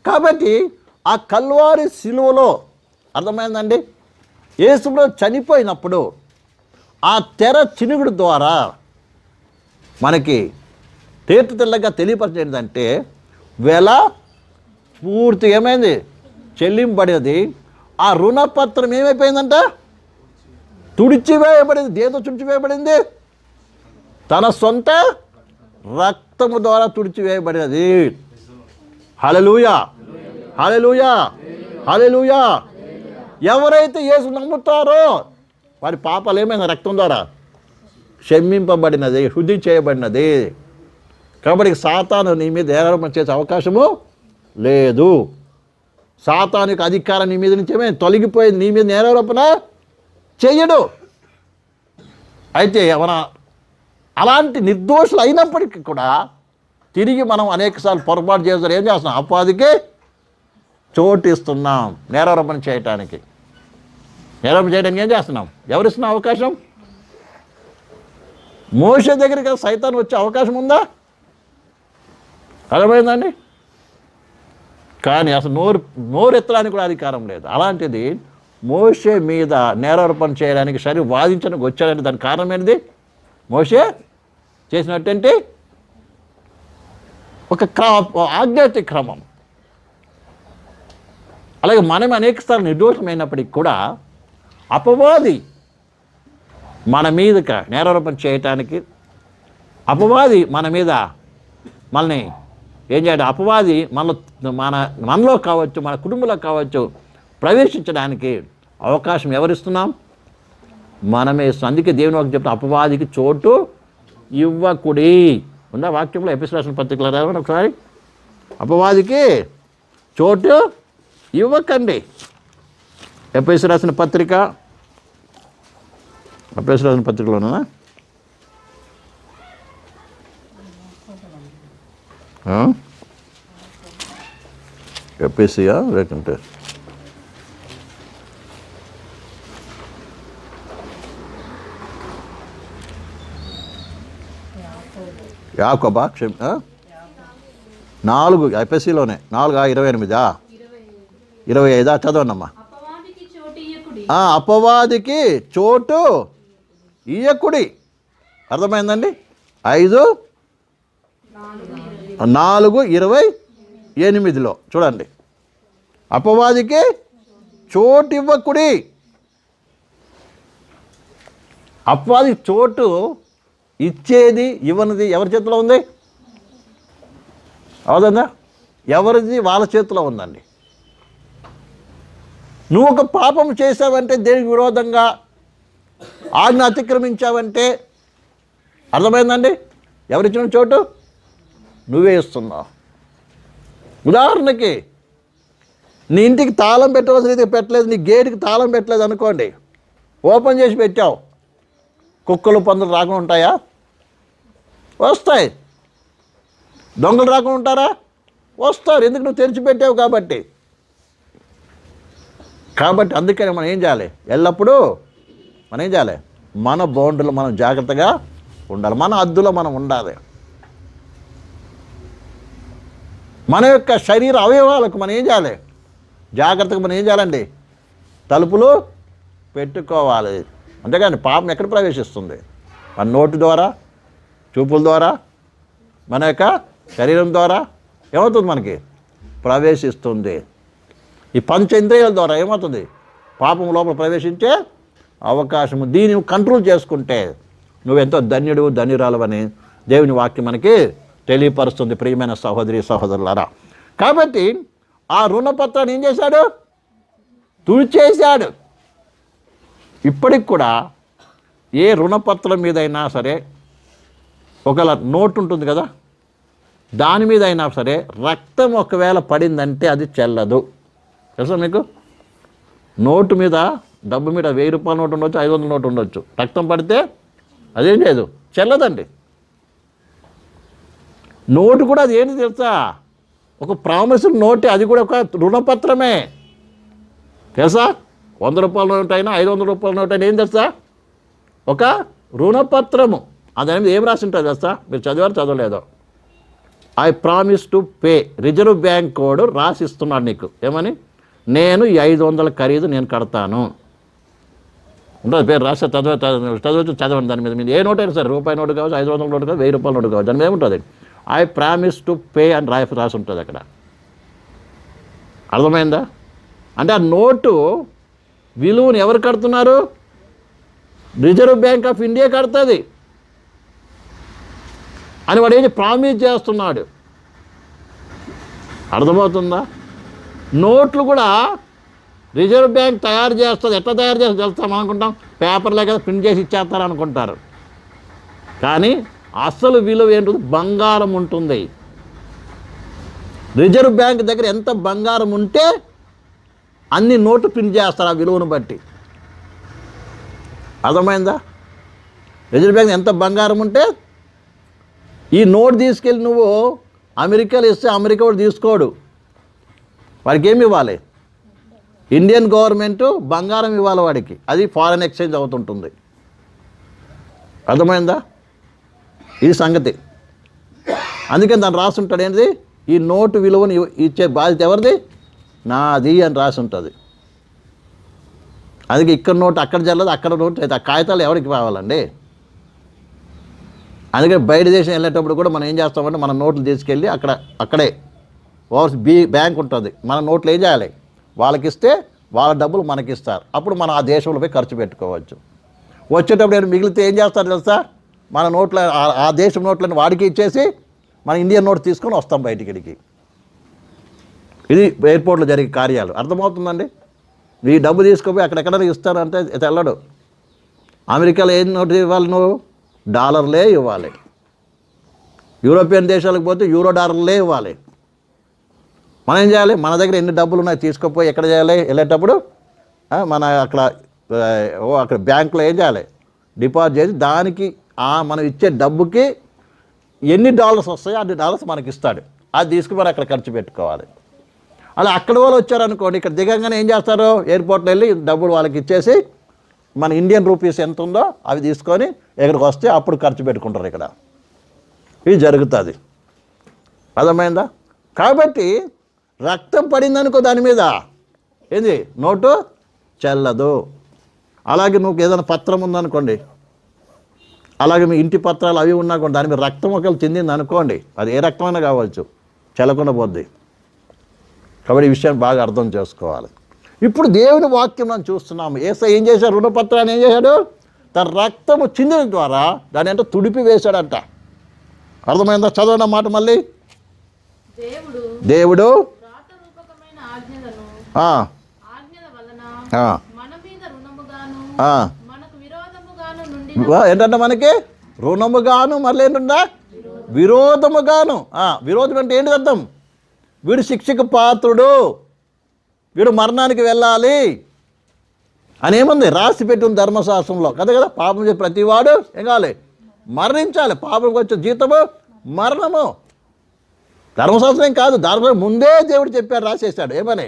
కాబట్టి ఆ కల్వారి శిలువలో అర్థమైందండి, యేసులో చనిపోయినప్పుడు ఆ తెర చినుగుడు ద్వారా మనకి తెల్లగా తెలియపరిచేది వెల పూర్తి ఏమైంది, చెల్లింపబడేది. ఆ రుణపత్రం ఏమైపోయిందంట, తుడిచివేయబడింది. దేంతో తుడిచివేయబడింది? తన సొంత రక్తము ద్వారా తుడిచివేయబడినది. హల్లెలూయా, హల్లెలూయా, హల్లెలూయా. ఎవరైతే యేసు నమ్ముతారో వారి పాపాలు ఏమైనా రక్తం ద్వారా క్షమింపబడినది, శుద్ధి చేయబడినది. కాబట్టి సాతాను నీ మీద ఆరోపణ చేసే అవకాశము లేదు. సాతానుకి అధికారం నీ మీద నుంచి ఏమైనా తొలగిపోయింది, నీ మీద నేరారోపణ చెయ్యడు. అయితే అలాంటి నిర్దోషులు అయినప్పటికీ కూడా తిరిగి మనం అనేకసార్లు పొరపాటు చేస్తారు. ఏం చేస్తున్నాం? అపవాదికి చోటు ఇస్తున్నాం నేరారోపణ చేయటానికి. నేరారోపణ చేయడానికి ఏం చేస్తున్నాం? ఎవరిస్తున్నాం అవకాశం? మోషే దగ్గరికి సైతాన్ వచ్చే అవకాశం ఉందా? అర్థమైందండి? కానీ అసలు నోరు ఎత్తడానికి కూడా అధికారం లేదు. అలాంటిది మోషే మీద నేరారోపణ చేయడానికి సరి వాదించడానికి వచ్చాడంటే దానికి కారణం ఏంటిది? మోషే చేసినట్టంటే ఒక ఆజ్ఞాత క్రమం. అలాగే మనం అనేకసార్లు నిర్దోషమైనప్పటికీ కూడా అపవాది మన మీదక నేరారోపణ చేయటానికి, అపవాది మన మీద మనల్ని ఏం చేయాలి, అపవాది మనలో కావచ్చు, మన కుటుంబంలో కావచ్చు ప్రవేశించడానికి అవకాశం ఎవరిస్తున్నాం? మనమే ఇస్తున్నాం. అందుకే దేవుని వాక్యం చెప్తాం, అపవాదికి చోటు ఇవ్వకుడి. ఉందా వాక్యంలో? ఎఫెసీయులకు రాసిన పత్రికలో రావండి ఒకసారి. అపవాదికి చోటు ఇవ్వకండి. ఎఫెసీయులకు రాసిన పత్రిక, ఎఫెసీయులకు రాసిన పత్రికలోనా? ఎఫెసీయా లేకుంటే యాకోబా? 4 ఎఫెసీలోనే 4:28 25 చదవండమ్మా. అపవాదికి చోటు ఇయ్యకుడి. అర్థమైందండి? 5:4:28 చూడండి. అపవాదికి చోటు ఇవ్వకుడి. అపవాదికి చోటు ఇచ్చేది ఇవ్వనిది ఎవరి చేతిలో ఉంది? అవుతుందా? ఎవరిది వాళ్ళ చేతిలో ఉందండి. నువ్వు ఒక పాపం చేసావంటే, దేనికి విరోధంగా ఆజ్ఞ అతిక్రమించావంటే, అర్థమైందండి, ఎవరిచ్చిన చోటు? నువ్వే ఇస్తున్నావు. ఉదాహరణకి నీ ఇంటికి తాళం పెట్టవలసిన రీతికి పెట్టలేదు, నీ గేటుకి తాళం పెట్టలేదు అనుకోండి, ఓపెన్ చేసి పెట్టావు. కుక్కలు పందులు రాకుండా ఉంటాయా? వస్తాయి. దొంగలు రాకుండా ఉంటారా? వస్తారు. ఎందుకు? నువ్వు తెరిచిపెట్టావు కాబట్టి. అందుకని మనం ఏం చేయాలి? ఎల్లప్పుడూ మనం ఏం చేయాలి? మన బౌండరీలో మనం జాగ్రత్తగా ఉండాలి. మన హద్దులో మనం ఉండాలి. మన యొక్క శరీర అవయవాలకు మనం ఏం చేయాలి? జాగ్రత్తగా మనం ఏం చేయాలండి? తలుపులు పెట్టుకోవాలి. అంతేగాని పాపం ఎక్కడ ప్రవేశిస్తుంది? మన నోటి ద్వారా, చూపుల ద్వారా, మన యొక్క శరీరం ద్వారా ఏమవుతుంది? మనకి ప్రవేశిస్తుంది. ఈ పంచేంద్రియాల ద్వారా ఏమవుతుంది? పాపం లోపల ప్రవేశించే అవకాశము. దీన్ని కంట్రోల్ చేసుకుంటే నువ్వెంతో ధన్యుడు, ధన్యురాలవని దేవుని వాక్యం మనకి తెలియపరుస్తుంది. ప్రియమైన సహోదరి సహోదరులారా, కాబట్టి ఆ రుణపత్రాన్ని ఏం చేశాడు? తుడిచేశాడు. ఇప్పటికి కూడా ఏ రుణపత్రం మీద అయినా సరే, ఒకవేళ నోటు ఉంటుంది కదా, దాని మీద అయినా సరే రక్తం ఒకవేళ పడిందంటే అది చెల్లదు. తెలుసా మీకు? నోటు మీద, డబ్బు మీద 1000 రూపాయల నోటు ఉండొచ్చు, 500 నోటు ఉండొచ్చు, రక్తం పడితే అదేం లేదు, చెల్లదండి. నోటు కూడా అది ఏంటి తెలుసా? ఒక ప్రామిస్ నోటే, అది కూడా ఒక రుణపత్రమే. తెలుసా? 100 రూపాయల నోటు అయినా 500 రూపాయల నోటు అయినా ఏం తెలుసా? ఒక రుణపత్రము. దాని మీద ఏం రాసి ఉంటుంది తెలుసా? మీరు చదివారు చదవలేదో? I promise to pay. Reserve bank code రాసిస్తున్నాడు నీకు. ఏమని? నేను ఈ 500 ఖరీదు నేను కడతాను. ఉంటుంది పేరు రాస్తే చదవండి. దాని మీద ఏ నోట్ అయినా సరే, రూపాయి నోటు కావచ్చు, 500 నోటు కావచ్చు, 1000 రూపాయల నోటు కావచ్చు, దాని మీద ఉంటుంది ఐ ప్రామిస్ టు పే అని రాసి ఉంటుంది అక్కడ. అర్థమైందా? అంటే ఆ నోటు విలువను ఎవరు కడుతున్నారు? రిజర్వ్ బ్యాంక్ ఆఫ్ ఇండియా కడుతుంది అని వాడు ఏం ప్రామిస్ చేస్తున్నాడు. అర్థమవుతుందా? నోట్లు కూడా రిజర్వ్ బ్యాంక్ తయారు చేస్తుంది. ఎట్లా తయారు చేస్తుంది తెలుస్తాం అనుకుంటాం, పేపర్లే కదా ప్రింట్ చేసి ఇచ్చేస్తారు అనుకుంటారు. కానీ అసలు విలువ ఏంటంటే బంగారం ఉంటుంది. రిజర్వ్ బ్యాంక్ దగ్గర ఎంత బంగారం ఉంటే అన్ని నోట్లు ప్రింట్ చేస్తారు ఆ విలువను బట్టి. అర్థమైందా? రిజర్వ్ బ్యాంక్ ఎంత బంగారం ఉంటే ఈ నోట్ తీసుకెళ్ళి నువ్వు అమెరికాలో ఇస్తే అమెరికా వాడు తీసుకోడు. వాడికి ఏమి ఇవ్వాలి? ఇండియన్ గవర్నమెంట్ బంగారం ఇవ్వాలి వాడికి. అది ఫారెన్ ఎక్స్చేంజ్ అవుతుంటుంది. అర్థమైందా? ఇది సంగతి. అందుకని దాన్ని రాసి ఉంటాడు ఏంటిది? ఈ నోటు విలువను ఇచ్చే బాధ్యత ఎవరిది? నాది అని రాసి ఉంటుంది. అందుకే ఇక్కడ నోటు అక్కడ జరగదు, అక్కడ నోటు అయితే ఆ కాగితాలు ఎవరికి కావాలండి? అందుకే బయట దేశం వెళ్ళేటప్పుడు కూడా మనం ఏం చేస్తామంటే మన నోట్లు తీసుకెళ్ళి అక్కడే బ్యాంక్ ఉంటుంది. మన నోట్లు ఏం చేయాలి? వాళ్ళకి ఇస్తే వాళ్ళ డబ్బులు మనకి ఇస్తారు. అప్పుడు మనం ఆ దేశంలో పోయి ఖర్చు పెట్టుకోవచ్చు. వచ్చేటప్పుడు మిగిలితే ఏం చేస్తారు తెలుసా? మన నోట్ల ఆ దేశం నోట్లను వాడికి ఇచ్చేసి మన ఇండియన్ నోట్ తీసుకొని వస్తాం బయటికి. ఇది ఎయిర్పోర్ట్లో జరిగే కార్యాలు. అర్థమవుతుందండి? ఈ డబ్బు తీసుకుపోయి అక్కడెక్కడ ఇస్తారంటే వెళ్ళడు. అమెరికాలో ఏం నోటు ఇవ్వాలి? నువ్వు డాలర్లే ఇవ్వాలి. యూరోపియన్ దేశాలకు పోతే యూరో డాలర్లే ఇవ్వాలి. మనం ఏం చేయాలి? మన దగ్గర ఎన్ని డబ్బులు ఉన్నాయి తీసుకుపోయి ఎక్కడ చేయాలి? వెళ్ళేటప్పుడు మన అక్కడ బ్యాంకులో ఏం చేయాలి? డిపాజిట్ చేసి దానికి మనం ఇచ్చే డబ్బుకి ఎన్ని డాలర్స్ వస్తాయో అన్ని డాలర్స్ మనకి ఇస్తాడు. అది తీసుకుని అక్కడ ఖర్చు పెట్టుకోవాలి. అలా అక్కడ వాళ్ళు వచ్చారనుకోండి, ఇక్కడ దిగంగానే ఏం చేస్తారు? ఎయిర్పోర్ట్లో వెళ్ళి డబ్బులు వాళ్ళకి ఇచ్చేసి మన ఇండియన్ రూపీస్ ఎంత ఉందో అవి తీసుకొని ఇక్కడికి వస్తే అప్పుడు ఖర్చు పెట్టుకుంటారు. ఇక్కడ ఇది జరుగుతుంది. అర్థమైందా? కాబట్టి రక్తం పడిందనుకో దాని మీద ఏంది? నోటు చెల్లదు. అలాగే నువ్వు ఏదైనా పత్రం ఉందనుకోండి, అలాగే మీ ఇంటి పత్రాలు అవి ఉన్నాకోండి, దాని మీద రక్తం ఒకవేళ చెందింది అనుకోండి, అది ఏ రక్తమైనా కావచ్చు, చెల్లకుండా పోద్ది. కాబట్టి ఈ విషయాన్ని బాగా అర్థం చేసుకోవాలి. ఇప్పుడు దేవుని వాక్యం మనం చూస్తున్నాము. యేసయ్య ఏం చేశాడు? రుణపత్రాన్ని ఏం చేశాడు? తన రక్తము చిందిన ద్వారా దాని అంటే తుడిపి వేశాడంట. అర్థమైందా? చదవడం మాట మళ్ళీ. దేవుడు ఏంటంటే మనకి రుణముగాను, మళ్ళీ ఏంటంటే విరోధముగాను. విరోధం అంటే ఏంటి అర్థం? వీడు శిక్షకు పాత్రుడు, వీడు మరణానికి వెళ్ళాలి అని ఏముంది? రాసి పెట్టిన ధర్మశాస్త్రంలో కదా. పాపం చేసి ప్రతివాడు ఏం కావాలి? మరణించాలి. పాపంకి వచ్చే జీతము మరణము. ధర్మశాస్త్రం కాదు, ధర్మశాస్త్రం ముందే దేవుడు చెప్పాడు, రాసేసాడు. ఏమని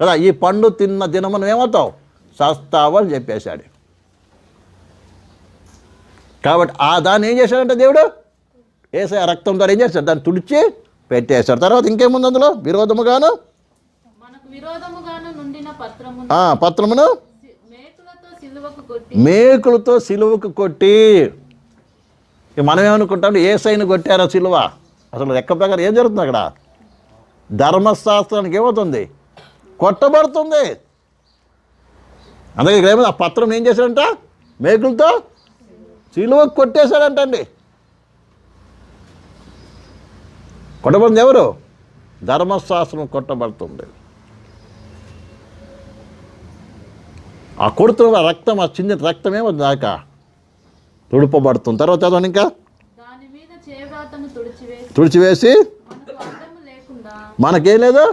కదా? ఈ పండు తిన్న దినమును ఏమవుతావు? సస్తావు అని చెప్పేశాడు. కాబట్టి దాన్ని ఏం చేశాడంటే దేవుడు యేసయ్య రక్తం ద్వారా ఏం చేశాడు? దాన్ని తుడిచి పెట్టేశాడు. తర్వాత ఇంకేముంది అందులో? విరోధముగాను పత్రమును మేకులతో సిలువకు కొట్టి. మనం ఏమనుకుంటాం? యేసయ్యను కొట్టారా సిలువ? అసలు లెక్క ప్రకారం ఏం జరుగుతుంది అక్కడ? ధర్మశాస్త్రానికి ఏమవుతుంది? కొట్టబడుతుంది. అందుకే ఇక్కడ ఆ పత్రం ఏం చేశాడంట? మేకులతో సిలువకు కొట్టేశాడంటండి. కొట్టబడింది ఎవరు? ధర్మశాస్త్రం కొట్టబడుతుంది. ఆ కొడుతున్న రక్తం, ఆ చిన్న రక్తం ఏమో దాకా తుడిపబడుతుంది. తర్వాత ఇంకా తుడిచివేసి మనకేం లేదు?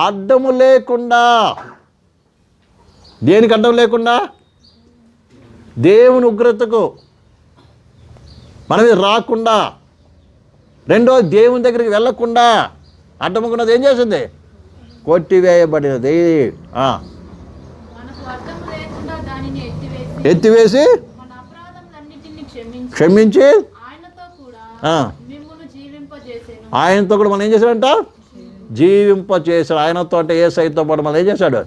అడ్డము లేకుండా. దేనికి అడ్డం లేకుండా? దేవుని ఉగ్రతకు మన మీద రాకుండా, రెండో దేవుని దగ్గరికి వెళ్ళకుండా అడ్డముకున్నది ఏం చేసింది? కొట్టివేయబడినది. ఎత్తివేసి క్షమించి ఆయనతో కూడా మనం ఏం చేశాడంట? జీవింపచేశాడు. ఆయనతో అంటే యేసయ్యతో పాటు మనం ఏం చేశాడు?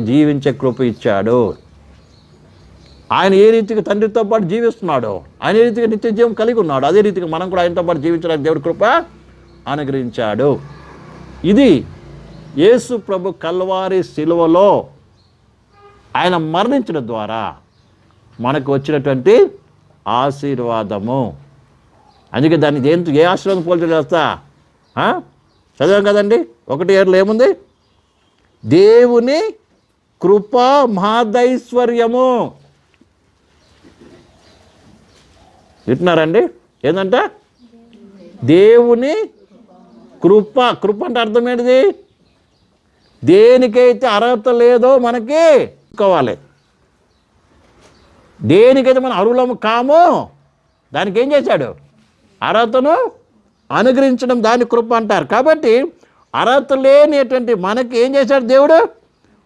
జీవించే కృప ఇచ్చాడు. ఆయన ఏ రీతిగా తండ్రితో పాటు జీవిస్తున్నాడో, ఆయన ఏ రీతిగా నిత్య జీవం కలిగి ఉన్నాడు, అదే రీతిగా మనం కూడా ఆయనతో పాటు జీవించడానికి దేవుడి కృప అనుగ్రహించాడు. ఇది యేసు ప్రభు కల్వారి శిలువలో ఆయన మరణించడం ద్వారా మనకు వచ్చినటువంటి ఆశీర్వాదము. అందుకే దాన్ని దేంతో ఏ ఆశీర్వాదం పోల్చి చేస్తా చదివాం కదండి. 1:7 ఏముంది? దేవుని కృప మహదైశ్వర్యము. వింటున్నారండి? ఏంటంట? దేవుని కృప. కృప అంటే అర్థం ఏంటిది? దేనికైతే అర్హత లేదో మనకి కావాలి, దేనికైతే మనం అర్హులము కామో దానికి ఏం చేశాడు? అర్హతను అనుగ్రహించడం దాని కృప అంటారు. కాబట్టి అర్హత లేనిటువంటి మనకి ఏం చేశాడు దేవుడు?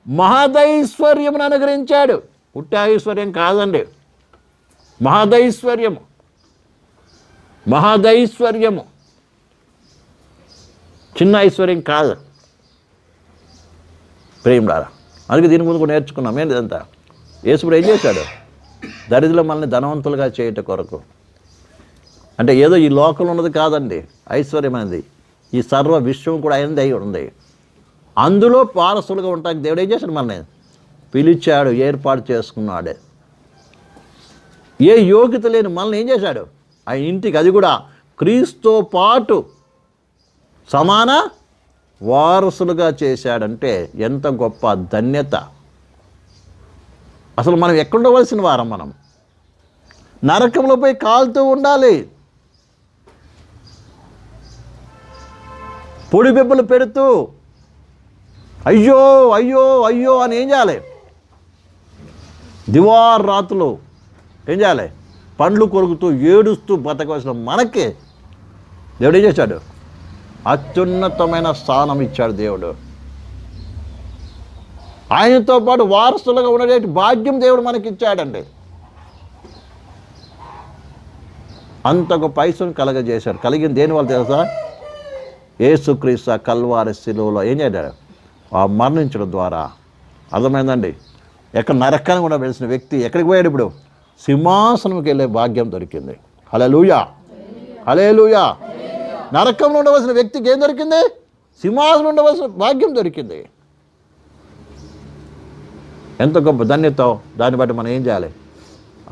మహదైశ్వర్యమును అనుగ్రహించాడు. పుట్టే ఐశ్వర్యం కాదండి, మహదైశ్వర్యము. మహదైశ్వర్యము చిన్న ఐశ్వర్యం కాదు ప్రేమలారా. అందుకే దీని ముందు కూడా నేర్చుకున్నాం. ఏంటి ఇదంతా? యేసుడు ఏం చేశాడు? దరిద్రులు మనల్ని ధనవంతులుగా చేయట కొరకు. అంటే ఏదో ఈ లోకంలో ఉన్నది కాదండి ఐశ్వర్యం అనేది, ఈ సర్వ విశ్వం కూడా ఆయనది అయి ఉంది. అందులో వారసులుగా ఉంటానికి దేవుడు ఏం చేశాడు? మనల్ని పిలిచాడు, ఏర్పాటు చేసుకున్నాడు. ఏ యోగ్యత లేని మనల్ని ఏం చేశాడు? ఆయన ఇంటికి, అది కూడా క్రీస్తుతో పాటు సమాన వారసులుగా చేశాడంటే ఎంత గొప్ప ధన్యత. అసలు మనం ఎక్కడుండవలసిన వారం? మనం నరకంలో పోయి కాలుతూ ఉండాలి, పొడి బెబ్బలు పెడుతూ అయ్యో అయ్యో అయ్యో అని ఏం చేయాలి? దివార్ రాత్రులు ఏం చేయాలి? పండ్లు కొరుకుతూ ఏడుస్తూ బతకవలసిన మనకి దేవుడు ఏం చేశాడు? అత్యున్నతమైన స్థానం ఇచ్చాడు దేవుడు. ఆయనతో పాటు వారసులుగా ఉండే భాగ్యం దేవుడు మనకి ఇచ్చాడండి. అంత గొప్ప ఐశ్వర్యం కలగజేశాడు. కలిగింది దేనివల్ల తెలుసా? యేసుక్రీస్తు కల్వారి శిలువలో ఏం చేశాడు? మరణించడం ద్వారా. అర్థమైందండి? ఎక్కడ నరకాన్ని కూడా వెలిసిన వ్యక్తి ఎక్కడికి పోయాడు? ఇప్పుడు సింహాసనంకి వెళ్ళే భాగ్యం దొరికింది. హల్లెలూయా, హల్లెలూయా. నరకంలో ఉండవలసిన వ్యక్తికి ఏం దొరికింది? సింహాసనం ఉండవలసిన భాగ్యం దొరికింది. ఎంత గొప్ప ధన్యత! దాన్ని బట్టి మనం ఏం చేయాలి?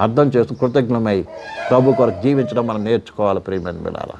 అర్థం చేసుకుని కృతజ్ఞమై ప్రభు కొరకు జీవించడం మనం నేర్చుకోవాలి ప్రియమైన బిడ్డలారా.